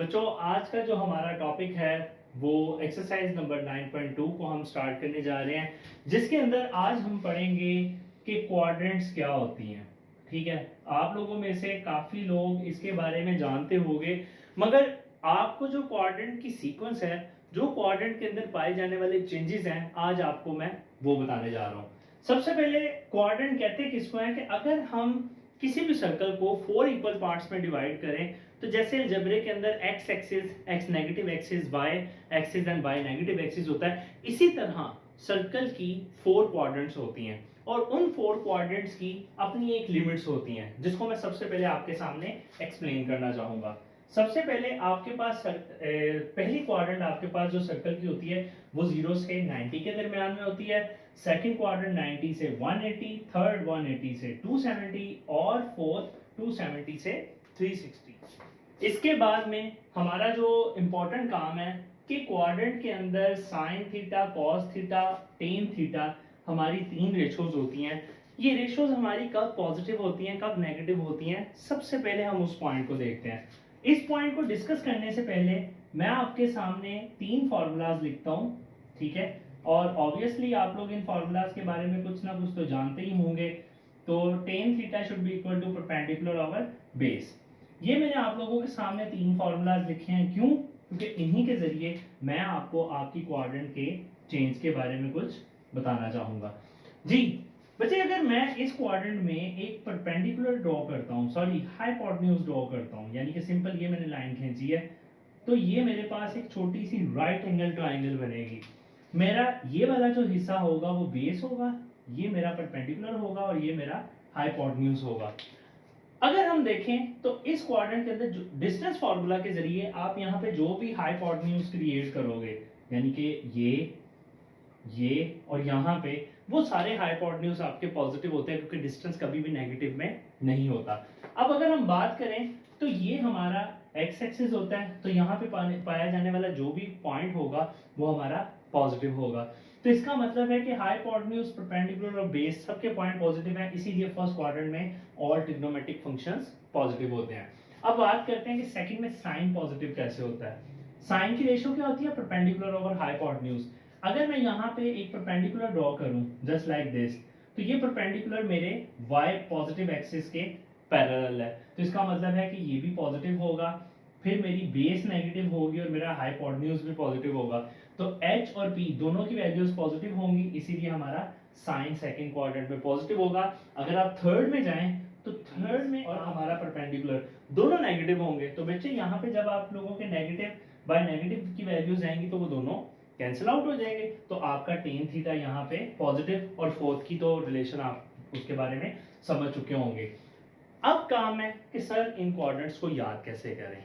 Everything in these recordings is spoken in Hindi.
बच्चों आज का जो हमारा टॉपिक है वो एक्सरसाइज नंबर 9.2 को हम स्टार्ट करने जा रहे हैं, जिसके अंदर आज हम पढ़ेंगे कि क्वाड्रेंट्स क्या होती हैं। ठीक है, आप लोगों में से काफ़ी लोग इसके बारे में जानते होंगे, मगर आपको जो क्वाड्रेंट की सीक्वेंस है, जो क्वाड्रेंट के अंदर पाए जाने वाले चेंजेस हैं, आज आपको मैं वो बताने जा रहा हूँ। सबसे पहले क्वाड्रेंट कहते किसको है कि अगर हम किसी भी सर्कल को 4 इक्वल पार्ट्स में डिवाइड करें, तो जैसे अलजेब्रे के अंदर X axis, X negative axis, Y axis and Y negative axis होता है, इसी तरह सर्कल की 4 क्वाड्रेंट्स होती हैं और उन 4 क्वाड्रेंट्स की अपनी एक लिमिट्स होती हैं, जिसको मैं सबसे पहले आपके सामने एक्सप्लेन करना चाहूँगा। सबसे पहले आपके पास पहली क्वाड्रेंट आपके पास जो सर्कल की होती है वो 0 से 90 के दरमियान में होती है। सेकंड क्वाड्रेंट 90 से 180, थर्ड 180 से 270 और फोर्थ 270 से 360। इसके बाद में हमारा जो इम्पोर्टेंट काम है कि क्वाड्रेंट के अंदर sine theta, cos theta, tan theta हमारी 3 रेशोज होती हैं। ये रेशोज हमारी कब पॉजिटिव होती हैं, कब नेगेटिव होती हैं, सबसे पहले हम उस पॉइंट को देखते हैं। इस पॉइंट को डिस्कस करने से पहले मैं आपके सामने 3 फॉर्मूलाज लिखता हूँ, ठीक है। और ऑब्वियसली आप लोग इन फॉर्मूलाज के बारे में कुछ ना कुछ तो जानते ही होंगे। तो tan theta should be equal to perpendicular over base. ये मैंने आप लोगों के सामने 3 फॉर्मूलाज लिखे हैं, क्यों? क्योंकि इन्हीं के जरिए मैं आपको आपकी क्वाड्रेंट के चेंज के बारे में कुछ बताना चाहूंगा। जी बच्चे, अगर मैं इस क्वाड्रेंट में एक परपेंडिकुलर ड्रॉ करता हूँ, सॉरी हाइपोटेन्यूज ड्रॉ करता हूँ, यानी कि सिंपल ये मैंने लाइन खींची है, तो ये मेरे पास एक छोटी सी राइट एंगल ट्राइंगल बनेगी। मेरा ये वाला जो हिस्सा होगा वो बेस होगा, ये मेरा परपेंडिकुलर होगा और ये मेरा हाइपोटेन्यूज होगा। अगर हम देखें तो इस क्वाड्रेंट के अंदर जो डिस्टेंस फार्मूला के जरिए आप यहाँ पे जो भी हाइपोटेन्यूज क्रिएट करोगे, यानी कि ये और यहाँ पे, वो सारे हाइपोटेन्यूज आपके पॉजिटिव होते हैं, क्योंकि डिस्टेंस कभी भी नेगेटिव में नहीं होता। अब अगर हम बात करें तो ये हमारा एक्स एक्सिस होता है, तो यहाँ पे पाया जाने वाला जो भी पॉइंट होगा वो हमारा पॉजिटिव होगा। तो इसका मतलब है कि हाइपोटेन्यूज, परपेंडिकुलर और बेस सबके पॉइंट पॉजिटिव हैं, इसीलिए फर्स्ट क्वाड्रेंट में ऑल ट्रिग्नोमेट्रिक फंक्शंस पॉजिटिव होते हैं। अब बात करते हैं कि सेकंड में साइन पॉजिटिव कैसे होता है। साइन की रेशियो क्या होती है? Perpendicular over hypotenuse. अगर मैं यहाँ पे एक परपेंडिकुलर ड्रॉ करूं जस्ट लाइक दिस, तो ये परपेंडिकुलर मेरे y पॉजिटिव एक्सिस के पैरेलल है, तो इसका मतलब है कि ये भी पॉजिटिव होगा, फिर मेरी बेस नेगेटिव होगी और मेरा हाइपोटेन्यूज भी पॉजिटिव होगा। तो h और p दोनों की वैल्यूज पॉजिटिव होंगी, इसीलिए हमारा साइन सेकंड क्वाड्रेंट में पॉजिटिव होगा। अगर आप थर्ड में जाएं तो थर्ड में और हमारा परपेंडिकुलर दोनों नेगेटिव होंगे। तो बच्चे यहाँ पे जब आप लोगों के नेगेटिव बाय नेगेटिव की वैल्यूज आएंगी तो वो दोनों कैंसिल आउट हो जाएंगे, तो आपका टेन थीटा यहाँ पे पॉजिटिव, और फोर्थ की तो रिलेशन आप उसके बारे में समझ चुके होंगे। अब काम है कि सर इन क्वाड्रेंट्स को याद कैसे करें।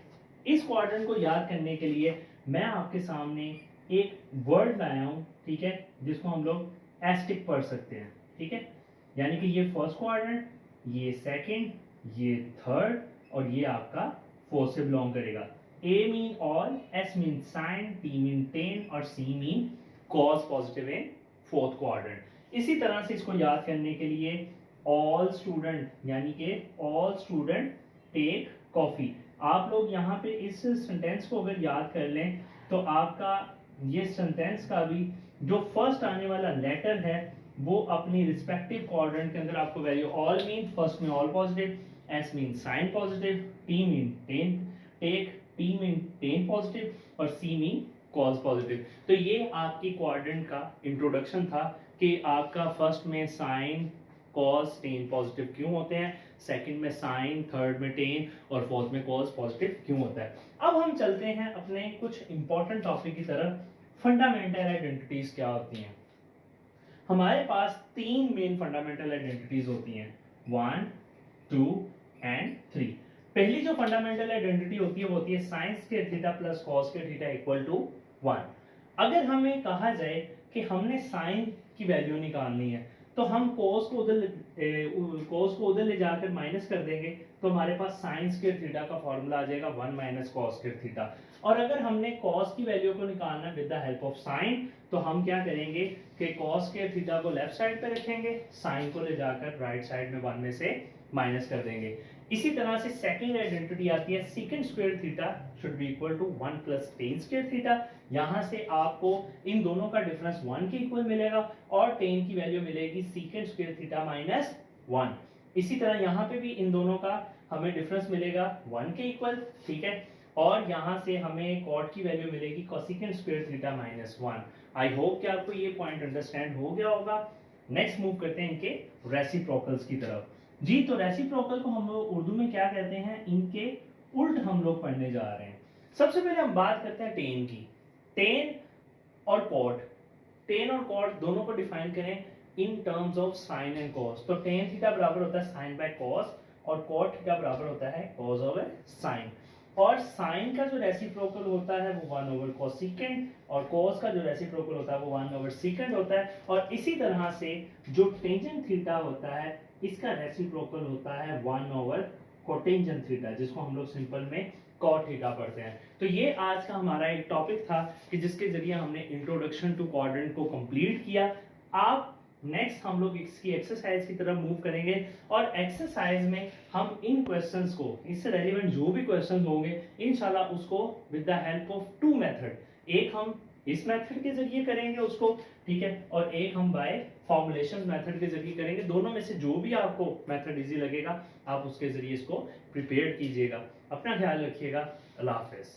इस क्वाड्रेंट को याद करने के लिए मैं आपके सामने एक वर्ड लाया हूं, ठीक है, जिसको हम लोग एस्टिक पढ़ सकते हैं, ठीक है। यानी कि ये फर्स्ट क्वाड्रेंट, ये सेकंड, ये थर्ड और ये आपका फोर्थ से बिलोंग करेगा। A mean all, S mean sin, T mean tan और C mean cos positive in fourth quadrant. इसी तरह से इसको याद करने के लिए all student, यानी कि all student take coffee, आप लोग यहाँ पे इस सेंटेंस को अगर याद कर लें तो आपका ये सेंटेंस का भी जो फर्स्ट आने वाला लेटर है वो अपनी रिस्पेक्टिव क्वाड्रेंट के अंदर आपको वैल्यू ऑल मीन, फर्स्ट में all positive, S mean sine positive, T mean tan take, T mean tan positive और सी मीन कॉस पॉजिटिव। तो ये आपकी क्वाड्रेंट का इंट्रोडक्शन था कि आपका फर्स्ट में साइन, कॉस, टेन पॉजिटिव क्यों होते हैं, सेकंड में साइन, थर्ड में टेन और फोर्थ में कॉस पॉजिटिव क्यों होता है। अब हम चलते हैं अपने कुछ इंपॉर्टेंट टॉपिक की तरफ। फंडामेंटल आइडेंटिटीज क्या होती हैं? हमारे पास 3 मेन फंडामेंटल आइडेंटिटीज होती हैं, 1, 2 एंड 3। पहली जो फंडामेंटल आइडेंटिटी होती है वो होती है sine square theta plus cos square theta equal to 1। अगर हमें कहा जाए कि हमने साइन की वैल्यू निकालनी है तो हम कोस को उधर ले जाकर माइनस कर देंगे, तो हमारे पास साइन स्क्वायर थीटा का फॉर्मूला आ जाएगा 1 माइनस कॉस स्क्वायर थीटा। और अगर हमने कॉस की वैल्यू को निकालना है with the help of sine, तो हम क्या करेंगे कि कॉस स्क्वायर थीटा को लेफ्ट साइड पे रखेंगे, साइन को ले जाकर राइट साइड में 1 में से माइनस कर देंगे। इसी तरह से सेकंड आइडेंटिटी आती है secant square theta should be equal to 1 plus tan square theta. यहाँ से आपको इन दोनों का डिफरेंस 1 के इक्वल मिलेगा और टेन की वैल्यू मिलेगी सीकेंट स्क्वायर थीटा माइनस 1। इसी तरह यहाँ पे भी इन दोनों का हमें डिफरेंस मिलेगा 1 के इक्वल, ठीक है। और यहाँ से हमें कॉट की वैल्यू मिलेगी cosecant square theta minus 1। I hope कि आपको ये पॉइंट अंडरस्टैंड हो गया होगा। नेक्स्ट मूव करते हैं इनके रेसिप्रोकल्स की तरफ। जी, तो रेसिप्रोकल को हम लोग उर्दू में क्या कहते हैं, इनके उल्ट हम लोग पढ़ने जा रहे हैं। सबसे पहले हम बात करते हैं टेन की। टेन और कॉट, टेन और कॉट दोनों को डिफाइन करें in terms of sine and cos. तो टेन थीटा बराबर होता है साइन बाय कॉस और कॉट थीटा बराबर होता है कॉस ओवर साइन। और साइन का जो रेसिप्रोकल होता है वो 1 ओवर कोसेकेंट और कॉस का जो रेसिप्रोकल होता है वो 1 ओवर सेकेंट होता है। और इसी तरह से जो टेंजेंट थीटा होता है इसका रेसिप्रोकल होता है 1 ओवर कोटेंजेंट थीटा, जिसको हम लोग सिंपल में कॉट थीटा पढ़ते हैं। तो ये आज का हमारा एक टॉपिक था कि जिसके जरिए हमने इंट्रोडक्शन टू क्वाड्रेंट को कंप्लीट किया। आप नेक्स्ट हम लोग इसकी एक्सरसाइज की तरफ मूव करेंगे और एक्सरसाइज में हम इन क्वेश्चंस को, इससे रेलिवेंट जो भी क्वेश्चंस होंगे इंशाल्लाह उसको with the help of two method, एक हम इस मेथड के जरिए करेंगे उसको, ठीक है, और एक हम बाय फॉर्मुलेशन मेथड के जरिए करेंगे। दोनों में से जो भी आपको मेथड इजी लगेगा आप उसके जरिए इसको प्रिपेयर कीजिएगा। अपना ख्याल रखिएगा। अल्लाह हाफिज।